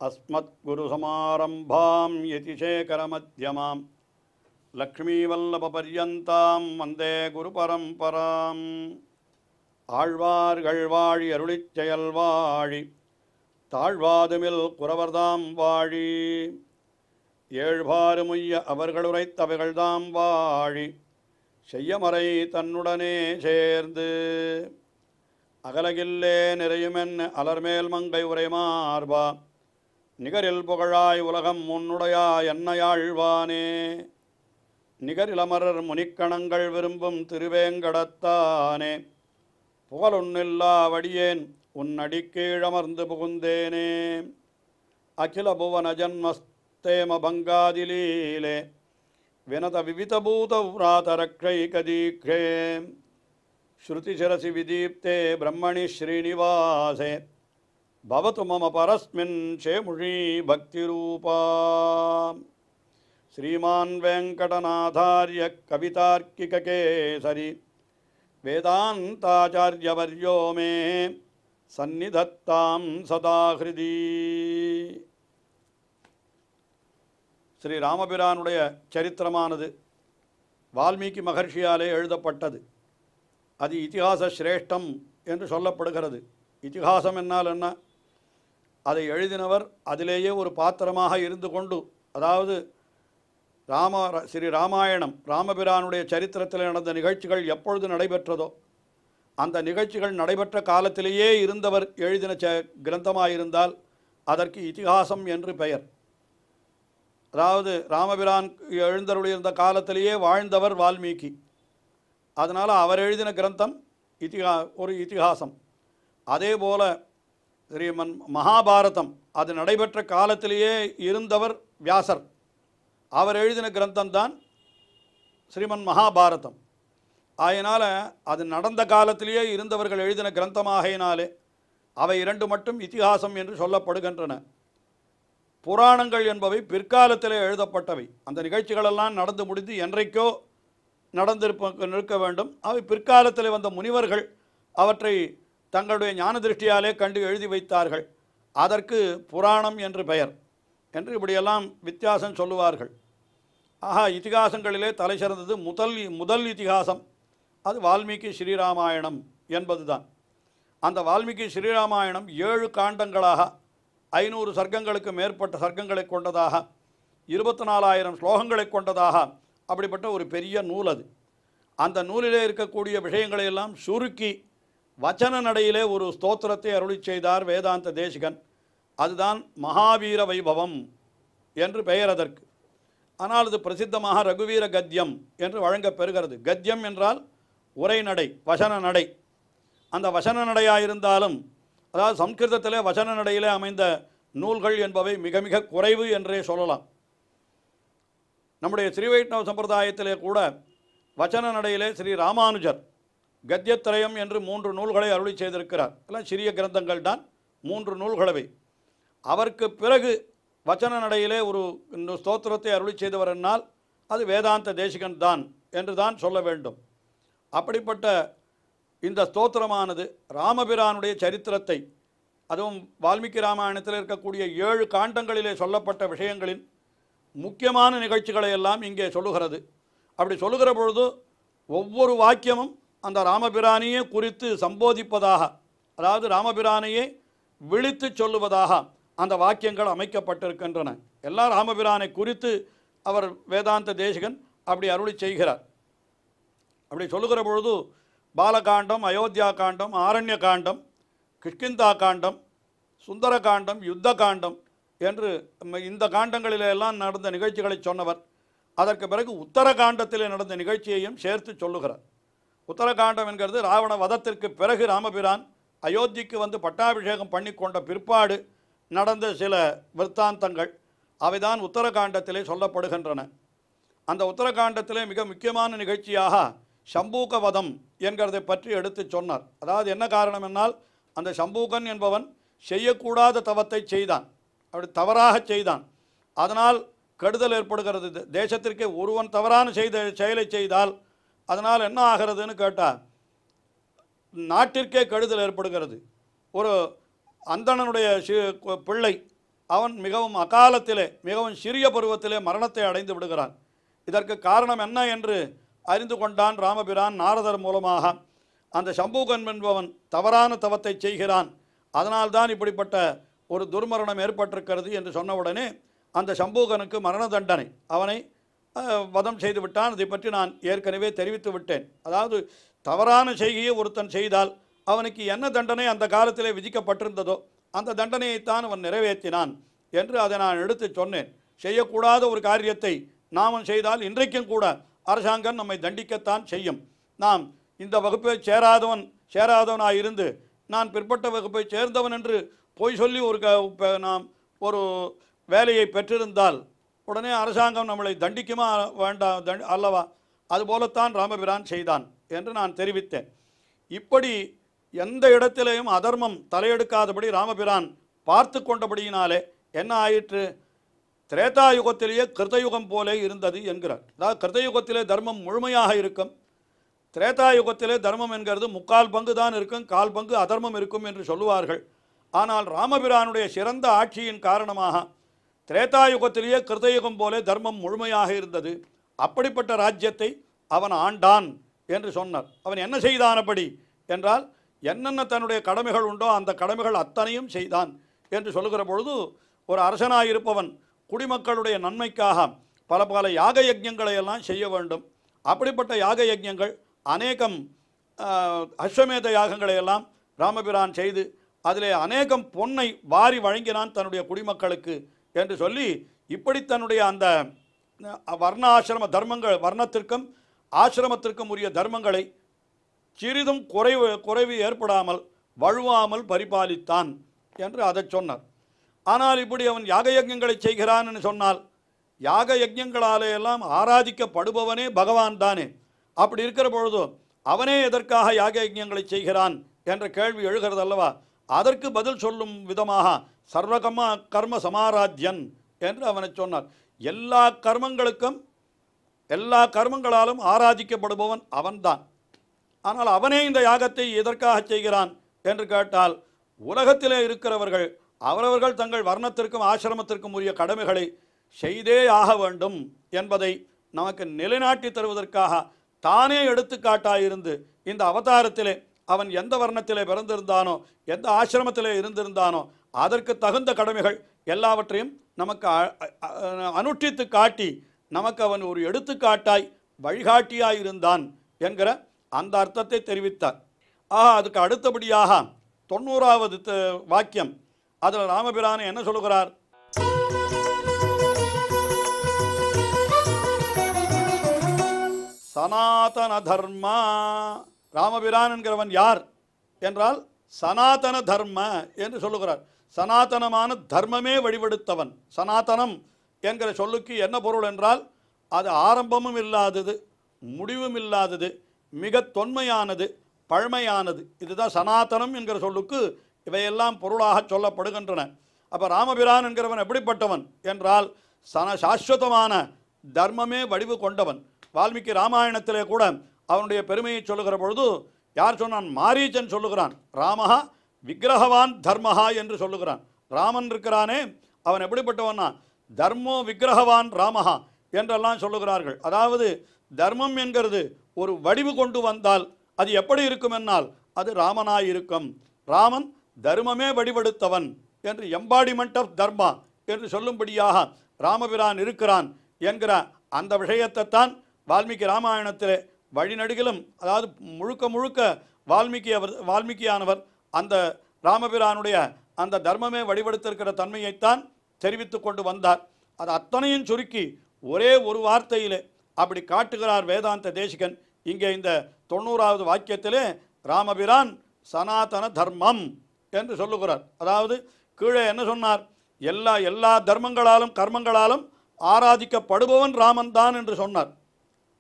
अस्मद्गुरुसमारम्भां यतिशेखरमध्यमां लक्ष्मीवल्लभपर्यन्तां वन्दे गुरुपरम्पराम् ஆழ்வார்கள் வாழி அருளிச் செயல் வாழி தாழ்வாதுமில் குறவர்தாம் வாழி ஏழ்பாறுமுய்ய அவர்களுரைத்தவைகள்தாம் வாழி செய்யமறை தன்னுடனே சேர்ந்து அகலகில்லே நிறையுமென் அலர்மேல் மங்கை உரைமார்பா நிகரில் புகழாய் உலகம் முன்னுடையா என்னையாழ்வானே நிகரிலமரர் முனிக்கணங்கள் விரும்பும் திருவேங்கடத்தானே புகழொன்னில்லா வடியேன் உன்னடிக்கீழமர்ந்து புகுந்தேனே அகில புவன ஜன்மஸ்தேம பங்காதிலீலே வினத விவிதபூத व्रातरक्षैकदीक्षे श्रुतिशिरसि विदीप्ते ब्रह्मणि श्रीनिवासे भवतु मम परस्मिन् शेमुषी भक्तिरूपा श्रीमान् वेङ्कटनाथार्य कवितार्किककेसरी वेदान्ताचार्यवर्यो मे सन्निधत्तां सदा हृदि ஸ்ரீ ராமபிரானுடைய சரித்திரமானது வால்மீகி மகர்ஷியாலே எழுதப்பட்டது. அது இதிகாச சிரேஷ்டம் என்று சொல்லப்படுகிறது. இதிகாசம் என்னால் என்ன? அதை எழுதினவர் அதிலேயே ஒரு பாத்திரமாக இருந்து கொண்டு, அதாவது ஸ்ரீ ராமாயணம் ராமபிரானுடைய சரித்திரத்தில் நடந்த நிகழ்ச்சிகள் எப்பொழுது நடைபெற்றதோ அந்த நிகழ்ச்சிகள் நடைபெற்ற காலத்திலேயே இருந்தவர் எழுதின கிரந்தமாயிருந்தால் அதற்கு இதிகாசம் என்று பெயர். அதாவது ராமபிரான் எழுந்தருளியிருந்த காலத்திலேயே வாழ்ந்தவர் வால்மீகி. அதனால் அவர் எழுதின கிரந்தம் ஒரு இதிகாசம். அதே போல ஸ்ரீமன் மகாபாரதம் அது நடைபெற்ற காலத்திலேயே இருந்தவர் வியாசர். அவர் எழுதின கிரந்தம்தான் ஸ்ரீமன் மகாபாரதம். ஆகையினால் அது நடந்த காலத்திலேயே இருந்தவர்கள் எழுதின கிரந்தமாகையினாலே அவை இரண்டு மட்டும் இதிகாசம் என்று சொல்லப்படுகின்றன. புராணங்கள் என்பவை பிற்காலத்திலே எழுதப்பட்டவை. அந்த நிகழ்ச்சிகளெல்லாம் நடந்து முடிந்து என்றைக்கோ நிற்க வேண்டும். அவை பிற்காலத்தில் வந்த முனிவர்கள் அவற்றை தங்களுடைய ஞான திருஷ்டியாலே கண்டு எழுதி வைத்தார்கள். அதற்கு புராணம் என்று பெயர் என்று இப்படியெல்லாம் வித்தியாசம் சொல்லுவார்கள். ஆஹா, இதிகாசங்களிலே தலை சிறந்தது முதல் இதிகாசம் அது வால்மீகி ஸ்ரீராமாயணம் என்பதுதான். அந்த வால்மீகி ஸ்ரீராமாயணம் 7 காண்டங்களாக 500 சர்க்கங்களுக்கு மேற்பட்ட சர்க்கங்களை கொண்டதாக 24,000 ஸ்லோகங்களை கொண்டதாக அப்படிப்பட்ட ஒரு பெரிய நூல் அது. அந்த நூலிலே இருக்கக்கூடிய விஷயங்களை எல்லாம் சுருக்கி வச்சன நடையிலே ஒரு ஸ்தோத்திரத்தை அருளி செய்தார் வேதாந்த தேசிகன். அதுதான் மகாவீர வைபவம் என்று பெயர் அதற்கு. ஆனால் அது பிரசித்தமாக ரகுவீர கத்தியம் என்று வழங்கப் பெறுகிறது. கத்தியம் என்றால் உரைநடை, வசன நடை. அந்த வசன நடையாயிருந்தாலும், அதாவது சம்ஸ்கிருதத்திலே வசன நடையிலே அமைந்த நூல்கள் என்பவை மிக மிக குறைவு என்றே சொல்லலாம். நம்முடைய ஸ்ரீ வைஷ்ணவ சம்பிரதாயத்திலே கூட வச்சன நடையிலே ஸ்ரீ ராமானுஜர் கத்தியத்திரயம் என்று 3 நூல்களை அருளி செய்திருக்கிறார். எல்லாம் சிறிய கிரந்தங்கள் தான், 3 நூல்களவை. அவருக்கு பிறகு வச்சன நடையிலே ஒரு ஸ்தோத்திரத்தை அருளி செய்தவர் என்னால் அது வேதாந்த தேசிகன் தான் என்று தான் சொல்ல வேண்டும். அப்படிப்பட்ட இந்த ஸ்தோத்திரமானது ராமபிரானுடைய சரித்திரத்தை, அதுவும் வால்மீகி ராமாயணத்தில் இருக்கக்கூடிய 7 காண்டங்களிலே சொல்லப்பட்ட விஷயங்களின் முக்கியமான நிகழ்ச்சிகளை எல்லாம் இங்கே சொல்லுகிறது. அப்படி சொல்லுகிற பொழுது ஒவ்வொரு வாக்கியமும் அந்த ராமபிரானையே குறித்து சம்போதிப்பதாக, அதாவது ராமபிரானையே விழித்து சொல்லுவதாக அந்த வாக்கியங்கள் அமைக்கப்பட்டிருக்கின்றன. எல்லாம் ராமபிரானை குறித்து அவர் வேதாந்த தேசிகன் அப்படி அருளி செய்கிறார். அப்படி சொல்லுகிற பொழுது பாலகாண்டம், அயோத்தியா காண்டம், ஆரண்ய காண்டம், கிஷ்கிந்தா காண்டம், சுந்தர காண்டம், யுத்த காண்டம் என்று இந்த காண்டங்களிலெல்லாம் நடந்த நிகழ்ச்சிகளை சொன்னவர். அதற்கு பிறகு உத்தரகாண்டத்திலே நடந்த நிகழ்ச்சியையும் சேர்த்து சொல்லுகிறார். உத்தரகாண்டம் என்கிறது ராவண வதத்திற்கு பிறகு ராமபிரான் அயோத்திக்கு வந்து பட்டாபிஷேகம் பண்ணி கொண்ட பிற்பாடு நடந்த சில விற்த்தாந்தங்கள். அவைதான் உத்தரகாண்டத்திலே சொல்லப்படுகின்றன. அந்த உத்தரகாண்டத்திலே மிக முக்கியமான நிகழ்ச்சியாக சம்பூக வதம் என்கிறதை பற்றி எடுத்து சொன்னார். அதாவது என்ன காரணம் என்னால், அந்த சம்பூகன் என்பவன் செய்யக்கூடாத தவத்தை செய்தான், அப்படி தவறாக செய்தான். அதனால் கெடுதல் ஏற்படுகிறது. தேசத்திற்கே ஒருவன் தவறான செயலை செய்தால் அதனால் என்ன ஆகிறதுன்னு கேட்டால் நாட்டிற்கே கெடுதல் ஏற்படுகிறது. ஒரு அந்தணனுடைய பிள்ளை அவன் மிகவும் அகாலத்திலே மிகவும் சிறிய பருவத்திலே மரணத்தை அடைந்து விடுகிறான். இதற்கு காரணம் என்ன என்று அறிந்து கொண்டான் ராமபிரான் நாரதர் மூலமாக. அந்த சம்பூகன் என்பவன் தவறான தவத்தை செய்கிறான், அதனால்தான் இப்படிப்பட்ட ஒரு துர்மரணம் ஏற்பட்டிருக்கிறது என்று சொன்னவுடனே அந்த சம்பூகனுக்கு மரண தண்டனை, அவனை வதம் செய்து விட்டான். இதை பற்றி நான் ஏற்கனவே தெரிவித்து விட்டேன். அதாவது தவறான செய்கையை ஒருத்தன் செய்தால் அவனுக்கு என்ன தண்டனை அந்த காலத்திலே விதிக்கப்பட்டிருந்ததோ அந்த தண்டனையைத்தான் அவன் நிறைவேற்றினான் என்று அதை நான் எடுத்து சொன்னேன். செய்யக்கூடாத ஒரு காரியத்தை நாம் செய்தால் இன்றைக்கும் கூட அரசாங்கம் நம்மை தண்டிக்கத்தான் செய்யும். நாம் இந்த வகுப்பை சேராதவனாக இருந்து நான் பிற்பட்ட வகுப்பை சேர்ந்தவன் என்று பொய் சொல்லி நாம் ஒரு வேலையை பெற்றிருந்தால் உடனே அரசாங்கம் நம்மளை தண்டிக்குமா வேண்டாம் அல்லவா? அதுபோலத்தான் ராமபிரான் செய்தான் என்று நான் தெரிவித்தேன். இப்படி எந்த இடத்திலேயும் அதர்மம் தலையெடுக்காதபடி ராமபிரான் பார்த்து கொண்டபடியினாலே என்ன ஆயிற்று? திரேதாயுகத்திலேயே கிருத்தயுகம் போலே இருந்தது என்கிறார். அதாவது கிருத்தயுகத்திலே தர்மம் முழுமையாக இருக்கும், திரேதாயுகத்திலே தர்மம் என்கிறது 3/4 பங்கு தான் இருக்கும், 1/4 பங்கு அதர்மம் இருக்கும் என்று சொல்லுவார்கள். ஆனால் ராமபிரானுடைய சிறந்த ஆட்சியின் காரணமாக திரேதாயுகத்திலேயே கிருத்தயுகம் போலே தர்மம் முழுமையாக இருந்தது. அப்படிப்பட்ட ராஜ்யத்தை அவன் ஆண்டான் என்று சொன்னார். அவன் என்ன செய்தானபடி என்றால் என்னென்ன தன்னுடைய கடமைகள் உண்டோ அந்த கடமைகள் அத்தனையும் செய்தான் என்று சொல்லுகிற பொழுது, ஒரு அரசனாயிருப்பவன் குடிமக்களுடைய நன்மைக்காக பல பல யாக யஜ்ஞங்களை எல்லாம் செய்ய வேண்டும். அப்படிப்பட்ட யாக யஜ்ஞங்கள் அநேகம் அஸ்வமேத யாகங்களை எல்லாம் ராமபிரான் செய்து அதிலே அநேகம் பொன்னை வாரி வழங்கினான் தன்னுடைய குடிமக்களுக்கு என்று சொல்லி, இப்படி தன்னுடைய அந்த வர்ண ஆசிரம தர்மங்கள், வர்ணத்திற்கும் ஆசிரமத்திற்கும் உரிய தர்மங்களை சிறிதும் குறைவு ஏற்படாமல் வழுவாமல் பரிபாலித்தான் என்று அதை சொன்னார். ஆனால் இப்படி அவன் யாக யஜ்ஞங்களை செய்கிறான் என்று சொன்னால் யாக யஜ்ஞங்களாலே எல்லாம் ஆராதிக்கப்படுபவனே பகவான் தானே. அப்படி இருக்கிற பொழுது அவனே எதற்காக யாக யஜ்ஞங்களை செய்கிறான் என்ற கேள்வி எழுகிறது அல்லவா? அதற்கு பதில் சொல்லும் விதமாக கர்ம சமாராத்யன் என்று அவனை சொன்னார். எல்லா கர்மங்களாலும் ஆராதிக்கப்படுபவன் அவன்தான். ஆனால் அவனே இந்த யாகத்தை எதற்காக செய்கிறான் என்று கேட்டால், உலகத்திலே இருக்கிறவர்கள் அவரவர்கள் தங்கள் வர்ணத்திற்கும் ஆசிரமத்திற்கும் உரிய கடமைகளை செய்தே ஆக வேண்டும் என்பதை நமக்கு நிலைநாட்டி தருவதற்காக தானே எடுத்துக்காட்டாயிருந்து இந்த அவதாரத்திலே அவன் எந்த வர்ணத்திலே பிறந்திருந்தானோ, எந்த ஆசிரமத்திலே இருந்திருந்தானோ அதற்கு தகுந்த கடமைகள் எல்லாவற்றையும் நமக்கு அனுஷ்டித்து காட்டி நமக்கு அவன் ஒரு எடுத்துக்காட்டாய் வழிகாட்டியாயிருந்தான் என்கிற அந்த அர்த்தத்தை தெரிவித்தார். அதுக்கு அடுத்தபடியாக 90வது வாக்கியம், அதில் ராமபிரான் என்ன சொல்லுகிறார்? சனாதன தர்மா. ராமபிரான் என்கிறவன் யார் என்றால் சனாதன தர்ம என்று சொல்லுகிறார். சனாதனமான தர்மமே வழிபடுத்தவன். சனாதனம் என்கிற சொல்லுக்கு என்ன பொருள் என்றால், அது ஆரம்பமும் இல்லாதது, முடிவும் இல்லாதது, மிக தொன்மையானது, பழமையானது. இதுதான் சனாதனம் என்கிற சொல்லுக்கு இவையெல்லாம் பொருளாக சொல்லப்படுகின்றன. அப்போ ராமபிரான் என்கிறவன் எப்படிப்பட்டவன் என்றால் சாஸ்வதமான தர்மமே வடிவு கொண்டவன். வால்மீகி ராமாயணத்திலே கூட அவனுடைய பெருமையை சொல்லுகிற பொழுது யார் சொன்னான்? மாரீச்சன் சொல்லுகிறான். ராமஹா விக்கிரகவான் தர்மஹா என்று சொல்லுகிறான். ராமன் இருக்கிறானே அவன் எப்படிப்பட்டவன்னா தர்மோ விக்கிரகவான் ராமஹா என்றெல்லாம் சொல்லுகிறார்கள். அதாவது தர்மம் என்கிறது ஒரு வடிவு கொண்டு வந்தால் அது எப்படி இருக்கும் என்னால் அது ராமனாயிருக்கும். ராமன் தர்மமே வடிவெடுத்தவன் என்று எம்பாடிமெண்ட் ஆஃப் தர்மா என்று சொல்லும்படியாக ராமபிரான் இருக்கிறான் என்கிற அந்த விஷயத்தைத்தான் வால்மீகி ராமாயணத்திலே வழிநடுகிலும், அதாவது முழுக்க வால்மீகியானவர் அந்த ராமபிரானுடைய அந்த தர்மமே வடிவெடுத்திருக்கிற தன்மையைத்தான் தெரிவித்து கொண்டு வந்தார். அது அத்தனையும் சுருக்கி ஒரே ஒரு வார்த்தையிலே அப்படி காட்டுகிறார் வேதாந்த தேசிகன். இங்கே இந்த 90வது வாக்கியத்திலே ராமபிரான் சனாதன தர்மம் என்று சொல்லுகிறார். அதாவது கீழே என்ன சொன்னார்? எல்லா தர்மங்களாலும் கர்மங்களாலும் ஆராதிக்கப்படுபவன் ராமன் தான் என்று சொன்னார்.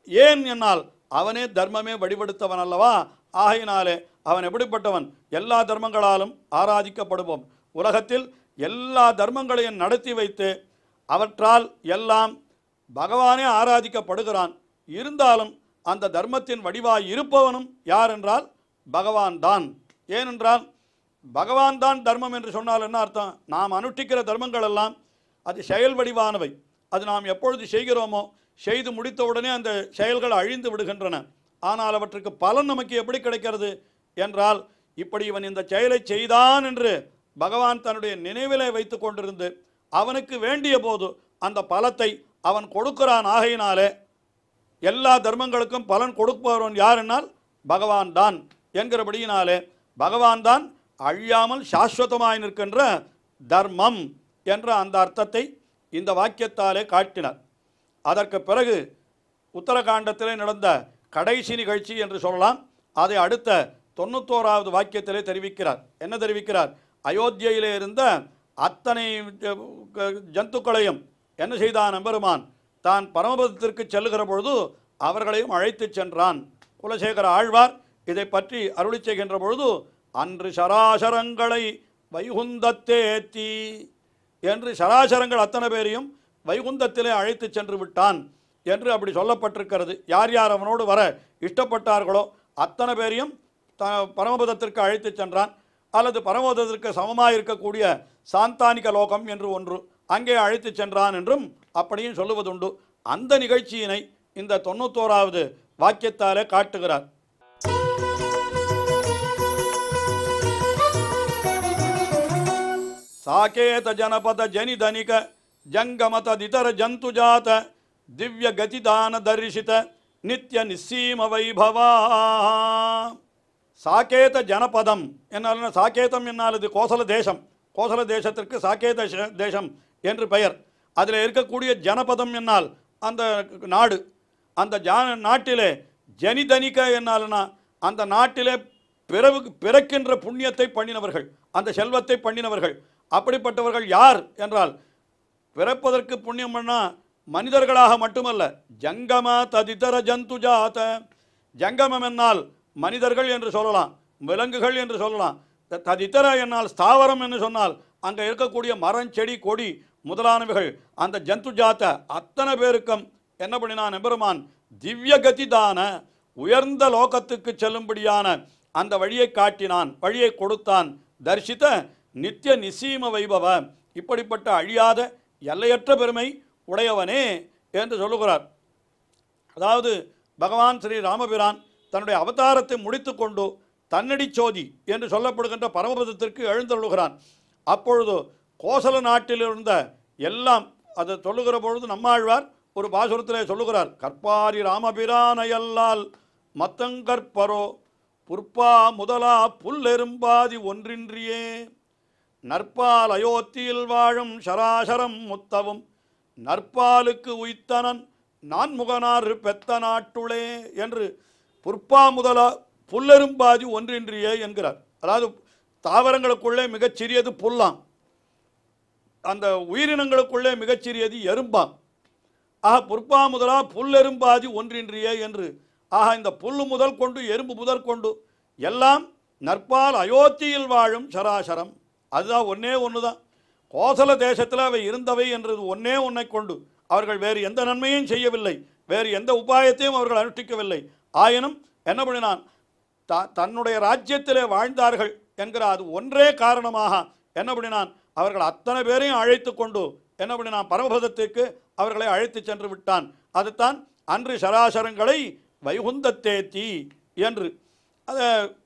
ஏன் என்னால் அவனே தர்மமே வடிவெடுத்தவன் அல்லவா? ஆகையினாலே அவன் எப்படிப்பட்டவன்? எல்லா தர்மங்களாலும் ஆராதிக்கப்படுபவன். உலகத்தில் எல்லா தர்மங்களையும் நடத்தி வைத்து அவற்றால் எல்லாம் பகவானே ஆராதிக்கப்படுகிறான். இருந்தாலும் அந்த தர்மத்தின் வடிவாய் இருப்பவனும் யார் என்றால் பகவான் தான். ஏனென்றால் பகவான் தான் தர்மம் என்று சொன்னால் என்ன அர்த்தம்? நாம் அனுஷ்டிக்கிற தர்மங்கள் எல்லாம் அது செயல் வடிவானவை. அது நாம் எப்பொழுது செய்கிறோமோ செய்து முடித்தவுடனே அந்த செயல்கள் அழிந்து விடுகின்றன. ஆனால் அவற்றுக்கு பலன் நமக்கு எப்படி கிடைக்கிறது என்றால், இப்படி இவன் இந்த செயலை செய்தான் என்று பகவான் தன்னுடைய நினைவிலே வைத்து கொண்டிருந்து அவனுக்கு வேண்டிய போது அந்த பலத்தை அவன் கொடுக்கிறான். ஆகையினாலே எல்லா தர்மங்களுக்கும் பலன் கொடுப்பவன் யார் என்னால் பகவான் தான் என்கிறபடியினாலே பகவான் தான் அழியாமல் சாஸ்வதமாய் நிற்கின்ற தர்மம் என்ற அந்த அர்த்தத்தை இந்த வாக்கியத்தாலே காட்டினார். அதற்கு பிறகு உத்தரகாண்டத்திலே நடந்த கடைசி நிகழ்ச்சி என்று சொல்லலாம். அதை அடுத்த 91வது வாக்கியத்திலே தெரிவிக்கிறார். என்ன தெரிவிக்கிறார்? அயோத்தியிலே இருந்த அத்தனை ஜந்துக்களையும் என்ன செய்தான் எம்பெருமான்? தான் பரமபதத்திற்கு செல்லுகிற பொழுது அவர்களையும் அழைத்து சென்றான். குலசேகர ஆழ்வார் இதை பற்றி அருளி செய்கின்ற பொழுது, அன்று சராசரங்களை வைகுந்தத்தேத்தி என்று சராசரங்கள் அத்தனை பேரையும் வைகுந்தத்திலே அழைத்து சென்று விட்டான் என்று அப்படி சொல்லப்பட்டிருக்கிறது. யார் யார் அவனோடு வர இஷ்டப்பட்டார்களோ அத்தனை பேரையும் பரமபதத்திற்கு அழைத்து சென்றான். அல்லது பரமபதத்திற்கு சமமாக இருக்கக்கூடிய சாந்தானிக லோகம் என்று ஒன்று அங்கே அழைத்து சென்றான் என்றும் அப்படியும் சொல்லுவதுண்டு. அந்த நிகழ்ச்சியினை இந்த 91வது வாக்கியத்தாலே காட்டுகிறார். சாகேத ஜனபத ஜனிதனிக ஜங்கமத திதர ஜந்துஜாத திவ்ய கதிதான தரிசித நித்ய நிசீம வைபவா. சாகேத ஜனபதம் என்னால், சாகேதம் என்னால் இது கோசல தேசம். கோசல தேசத்திற்கு சாகேத தேசம் என்று பெயர். அதில் இருக்கக்கூடிய ஜனபதம் என்னால் அந்த நாடு. அந்த நாட்டிலே ஜனிதனிக என்னால்னா அந்த நாட்டிலே பிறக்கின்ற புண்ணியத்தை பண்ணினவர்கள், அந்த செல்வத்தை பண்ணினவர்கள். அப்படிப்பட்டவர்கள் யார் என்றால், பிறப்பதற்கு புண்ணியம் பண்ணால் மனிதர்களாக மட்டுமல்ல, ஜங்கம ததிதர ஜந்துஜாத. ஜங்கமம் என்னால் மனிதர்கள் என்று சொல்லலாம், விலங்குகள் என்று சொல்லலாம். ததிதர என்னால் ஸ்தாவரம் என்று சொன்னால் அங்கே இருக்கக்கூடிய மரம் செடி கொடி முதலானவைகள். அந்த ஜந்துஜாத்த அத்தனை பேருக்கும் என்ன பண்ணினான் எம்பெருமான்? திவ்ய கதிதான உயர்ந்த லோகத்துக்கு செல்லும்படியான அந்த வழியை காட்டினான், வழியை கொடுத்தான். தரிசித்த நித்திய நிசீம வைபவ, இப்படிப்பட்ட அழியாத எல்லையற்ற பெருமை உடையவனே என்று சொல்லுகிறார். அதாவது பகவான் ஸ்ரீ ராமபிரான் தன்னுடைய அவதாரத்தை முடித்து கொண்டு தன்னடி சோதி என்று சொல்லப்படுகின்ற பரமபதத்திற்கு எழுந்தருளுகிறான். அப்பொழுது கோசல நாட்டில் இருந்த எல்லாம் அதை சொல்லுகிற பொழுது நம்மாழ்வார் ஒரு பாசுரத்திலே சொல்லுகிறார், கற்பாரி ராமபிரானையல்லால் மத்தங்கற்பரோ புற்பா முதலா புல்லெரும்பாதி ஒன்றின்றியே நற்பால் அயோத்தியில் வாழும் சராசரம் முத்தவும் நற்பாலுக்கு உய்த்தனன் நான்முகனார் பெத்த நாட்டுளே என்று புற்பா முதலா புல்லெரும்பாதி ஒன்றின்றியே என்கிறார். அதாவது தாவரங்களுக்குள்ளே மிகச்சிறியது புல்லாம், அந்த உயிரினங்களுக்குள்ளே மிகச்சிறியது எறும்பாம். ஆக புற்பா முதலா புல்லெரும்பாதி ஒன்றின்றியே என்று, ஆக இந்த புல்லு முதல் கொண்டு எறும்பு முதல் கொண்டு எல்லாம் நற்பால் அயோத்தியில் வாழும் சராசரம். அதுதான் ஒன்றே ஒன்று தான். கோசல தேசத்தில் அவை இருந்தவை என்றது ஒன்றே ஒன்றை கொண்டு அவர்கள் வேறு எந்த நன்மையும் செய்யவில்லை, வேறு எந்த உபாயத்தையும் அவர்கள் அனுஷ்டிக்கவில்லை. ஆயினும் என்ன பண்ணினான்? தன்னுடைய ராஜ்யத்திலே வாழ்ந்தார்கள் என்கிற அது ஒன்றே காரணமாக என்ன பண்ணினான்? அவர்கள் அத்தனை பேரையும் அழைத்து கொண்டு என்ன பண்ணினான்? பரமபதத்திற்கு அவர்களை அழைத்து சென்று விட்டான். அதுதான் அன்று சராசரங்களை வைகுந்தத்தேத்தி என்று. அதை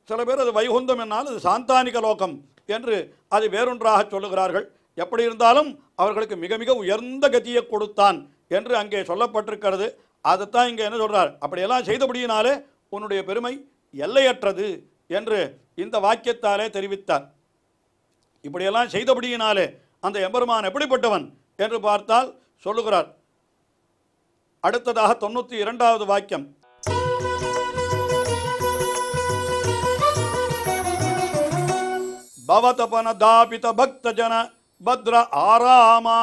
சில பேர் அது வைகுந்தம் என்னால் அது சாந்தானிக லோகம் என்று அது வேறொன்றாக சொல்லுகிறார்கள். எப்படி இருந்தாலும் அவர்களுக்கு மிக மிக உயர்ந்த கதியை கொடுத்தான் என்று அங்கே சொல்லப்பட்டிருக்கிறது. அதைத்தான் இங்கே என்ன சொல்கிறார்? அப்படியெல்லாம் செய்தபடியினாலே உன்னுடைய பெருமை எல்லையற்றது என்று இந்த வாக்கியத்தாலே தெரிவித்தார். இப்படியெல்லாம் செய்தபடியினாலே அந்த எம்பெருமான் எப்படிப்பட்டவன் என்று பார்த்தால் சொல்லுகிறார். அடுத்ததாக 92வது வாக்கியம், பவதபன தாபித பக்தஜன பத்ர ஆராமா.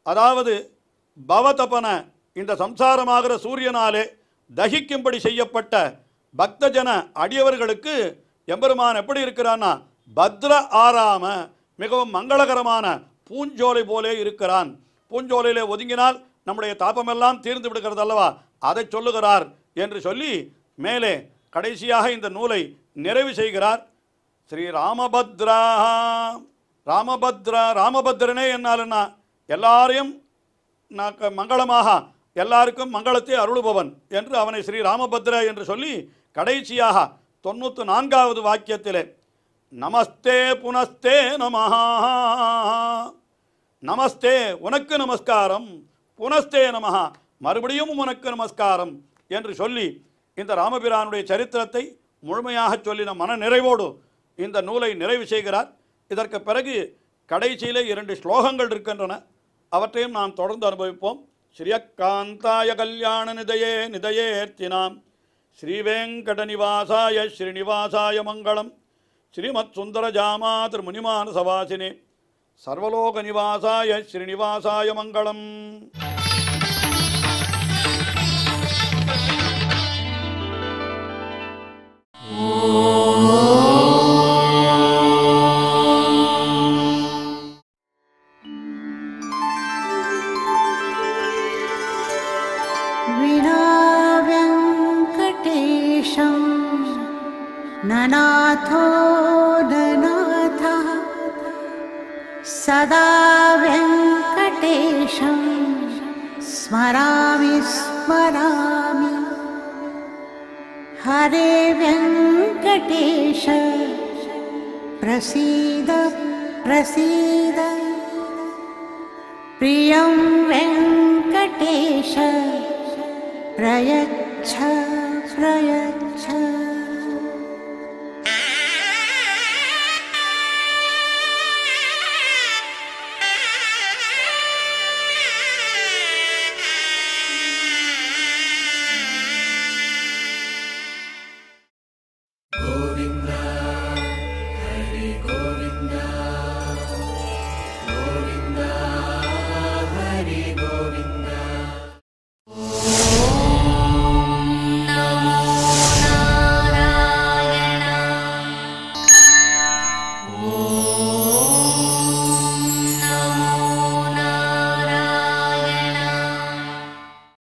அதாவது பவதபன இந்த சம்சாரமாகிற சூரியனாலே தகிக்கும்படி செய்யப்பட்ட பக்தஜன அடியவர்களுக்கு எம்பெருமான் எப்படி இருக்கிறான்னா பத்ர ஆராம, மிகவும் மங்களகரமான பூஞ்சோலை போலே இருக்கிறான். பூஞ்சோலையிலே ஒதுங்கினால் நம்முடைய தாபமெல்லாம் தீர்ந்து விடுகிறது அல்லவா, அதை சொல்லுகிறார் என்று சொல்லி மேலே கடைசியாக இந்த நூலை நிறைவு செய்கிறார். ஸ்ரீ ராமபத்ரா. ராமபத்ரனே என்னாலுன்னா எல்லாரையும் மங்களமாக எல்லாருக்கும் மங்களத்தை அருளுபவன் என்று அவனை ஸ்ரீ ராமபத்ர என்று சொல்லி கடைசியாக 94வது வாக்கியத்திலே நமஸ்தே புனஸ்தே நமஹா, நமஸ்தே உனக்கு நமஸ்காரம், புனஸ்தே நமஹா மறுபடியும் உனக்கு நமஸ்காரம் என்று சொல்லி இந்த ராமபிரானுடைய சரித்திரத்தை முழுமையாக சொல்லின மன நிறைவோடு இந்த நூலை நிறைவு செய்கிறார். இதற்கு பிறகு கடைசியிலே 2 ஸ்லோகங்கள் இருக்கின்றன, அவற்றையும் நாம் தொடர்ந்து அனுபவிப்போம். ஸ்ரீயக்காந்தாய கல்யாண நிதயே நிதயேர்த்தினாம் ஸ்ரீவேங்கட நிவாசாய ஸ்ரீனிவாசாய மங்களம். ஸ்ரீமத் சுந்தர ஜாமா திருமுனிமான சவாசினே சர்வலோக நிவாசாய ஸ்ரீனிவாசாய மங்களம். ननाथो ननाथः सदा वेङ्कटेशं स्मरामि स्मरामि. हरे वेङ्कटेश प्रसीद प्रसीद. प्रियं वेङ्कटेश प्रयच्छ प्रयच्छ.